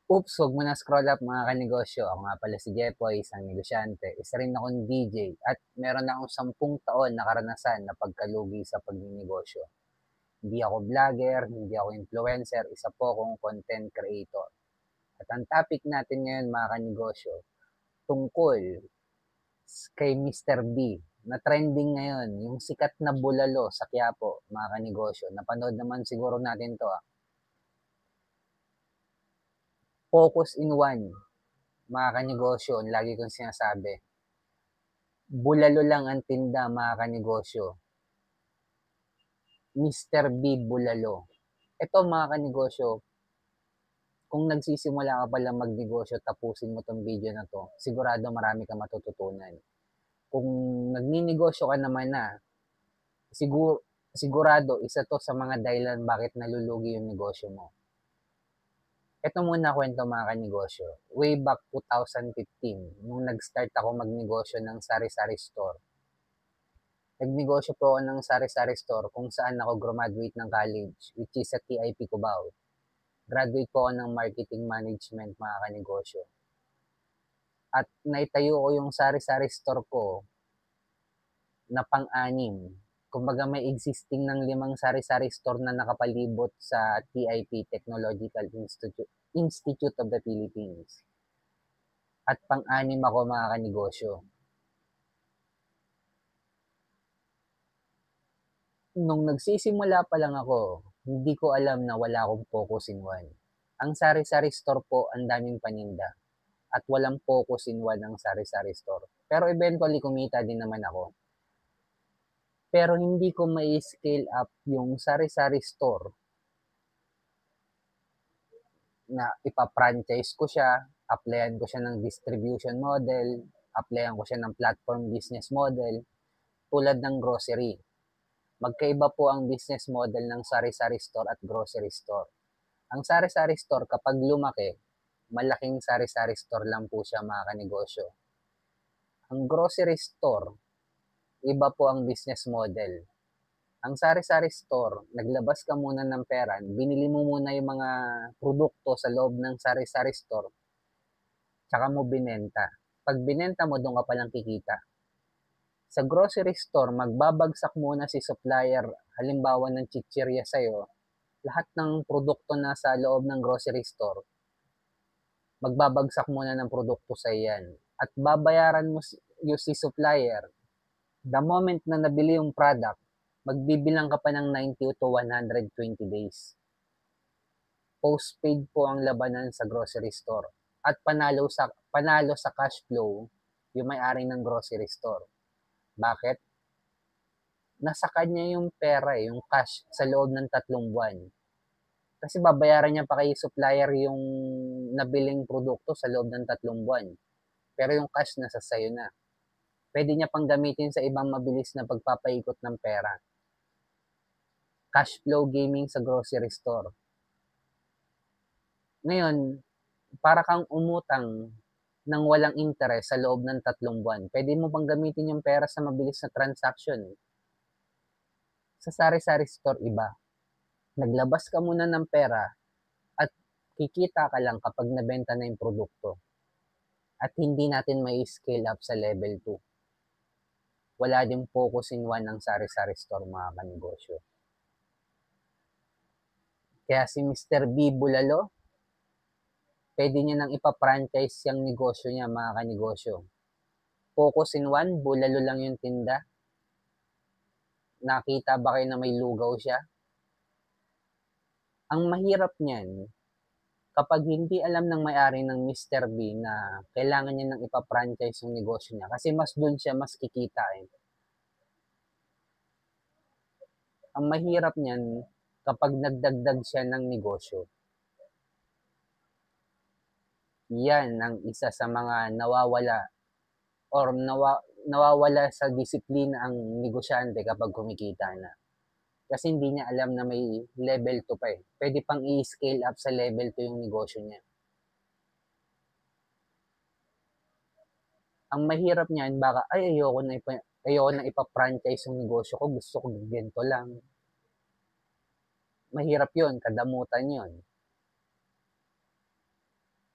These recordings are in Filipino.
Oops, huwag mo na scroll up mga kanegosyo. Ako nga pala si Jepoy, isang negosyante. Isa rin akong DJ at meron akong 10 taon na karanasan na pagkalugi sa pagninegosyo. Hindi ako vlogger, hindi ako influencer, isa po akong content creator. At ang topic natin ngayon mga kanegosyo, tungkol kay Mr. B na trending ngayon, yung sikat na bulalo sa Quiapo, mga kanegosyo. Napanood naman siguro natin to. Focus in one, mga kanegosyo, lagi kong sinasabi. Bulalo lang ang tinda, mga kanegosyo. Mr. B Bulalo. Ito mga kanegosyo, kung nagsisimula ka pa lang magnegosyo, tapusin mo tong video na to, sigurado marami kang matututunan. Kung nagninegosyo ka naman na, sigurado isa to sa mga dahilan bakit nalulugi yung negosyo mo. Ito muna kwento mga kanegosyo. Way back 2015, nung nag-start ako magnegosyo ng sari-sari store. Nagnegosyo po ako ng sari-sari store kung saan ako graduate ng college, which is sa TIP Cubao. Graduate po ako ng marketing management mga kanegosyo. At naitayo ko yung sari-sari store ko na pang-anim. Kumbaga may existing ng 5 sari-sari store na nakapalibot sa TIP, Technological Institute of the Philippines. At pang-anim ako mga kanegosyo. Nung nagsisimula pa lang ako, hindi ko alam na wala akong focus in one. Ang sari-sari store po, ang daming paninda. At walang focus in one ang sari-sari store. Pero eventually, kumita din naman ako. Pero hindi ko mai-scale up yung sari-sari store na ipa-franchise ko siya, applyan ko siya ng distribution model, applyan ko siya ng platform business model, tulad ng grocery. Magkaiba po ang business model ng sari-sari store at grocery store. Ang sari-sari store kapag lumaki, malaking sari-sari store lang po siya mga kanegosyo. Ang grocery store, iba po ang business model. Ang sari-sari store, naglabas ka muna ng pera, binili mo muna yung mga produkto sa loob ng sari-sari store, tsaka mo binenta. Pag binenta mo, doon ka palang kikita. Sa grocery store, magbabagsak muna si supplier, halimbawa ng chichirya sa'yo, lahat ng produkto na sa loob ng grocery store, magbabagsak muna ng produkto sa yan. At babayaran mo yung si supplier, the moment na nabili yung product, magbibilang ka pa ng 90 to 120 days. Postpaid po ang labanan sa grocery store. At panalo sa cash flow yung may-ari ng grocery store. Bakit? Nasa kanya yung pera, yung cash sa loob ng 3 buwan. Kasi babayaran niya pa kay supplier yung nabiling produkto sa loob ng 3 buwan. Pero yung cash nasa sayo na. Pwede niya pang gamitin sa ibang mabilis na pagpapaikot ng pera. Cash flow gaming sa grocery store. Ngayon, para kang umutang ng walang interest sa loob ng 3 buwan. Pwede mo pang gamitin yung pera sa mabilis na transaction. Sa sari-sari store, iba. Naglabas ka muna ng pera at kikita ka lang kapag nabenta na yung produkto. At hindi natin may scale up sa level 2. Wala din focus in one ang sari-sari store mga kanegosyo. Kaya si Mr. B Bulalo, pwede niya nang ipa-franchise yung negosyo niya mga kanegosyo. Focus in one, bulalo lang yung tinda. Nakita ba kayo na may lugaw siya? Ang mahirap niyan, kapag hindi alam ng may-ari ng Mr. B na kailangan niya nang ipa-franchise yung negosyo niya kasi mas doon siya mas kikita eh. Ang mahirap niyan kapag nagdagdag siya ng negosyo. Yan ang isa sa mga nawawala or nawawala sa disiplina ang negosyante kapag kumikita na. Kasi hindi niya alam na may level 2 pa eh. Pwede pang i-scale up sa level 2 yung negosyo niya. Ang mahirap niyan, baka, ay ayoko na ipa-franchise yung negosyo ko, gusto ko ganito lang. Mahirap yun, kadamutan yun.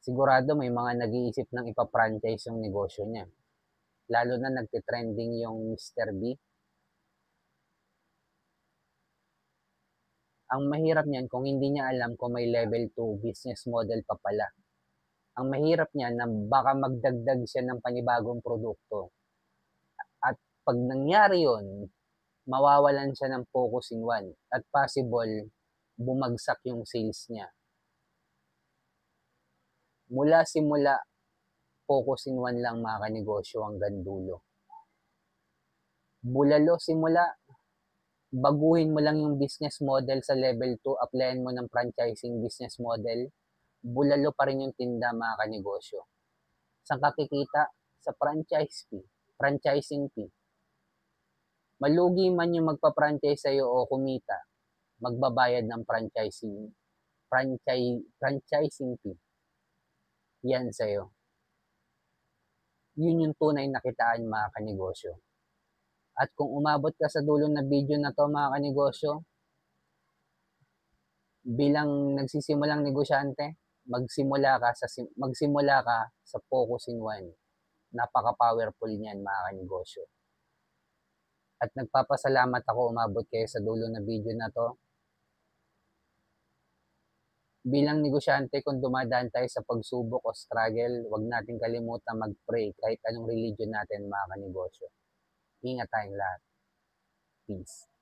Sigurado may mga nag-iisip ng ipa-franchise yung negosyo niya. Lalo na nagte-trending yung Mr. B. Ang mahirap niyan kung hindi niya alam kung may level 2 business model pa pala. Ang mahirap niyan na baka magdagdag siya ng panibagong produkto. At pag nangyari yun, mawawalan siya ng focus in one at possible bumagsak yung sales niya. Mula simula, focus in one lang mga kanegosyo hanggang dulo. Bulalo simula, baguhin mo lang yung business model sa level 2, applyan mo ng franchising business model, bulalo pa rin yung tinda mga kanegosyo. Saan ka kikita? Sa franchise fee, franchising fee. Malugi man yung magpa-franchise sa'yo o kumita, magbabayad ng franchising fee. Yan sa'yo. Yun yung tunay na kitaan mga kanegosyo. At kung umabot ka sa dulo na video na to mga kanegosyo, bilang nagsisimulang negosyante, magsimula ka sa focus in one. Napaka-powerful niyan mga kanegosyo. At nagpapasalamat ako umabot kayo sa dulo na video na to. Bilang negosyante, kung dumadaan tayo sa pagsubok o struggle, huwag natin kalimutan mag-pray kahit anong religion natin mga kanegosyo. Ingat tayong lahat. Peace.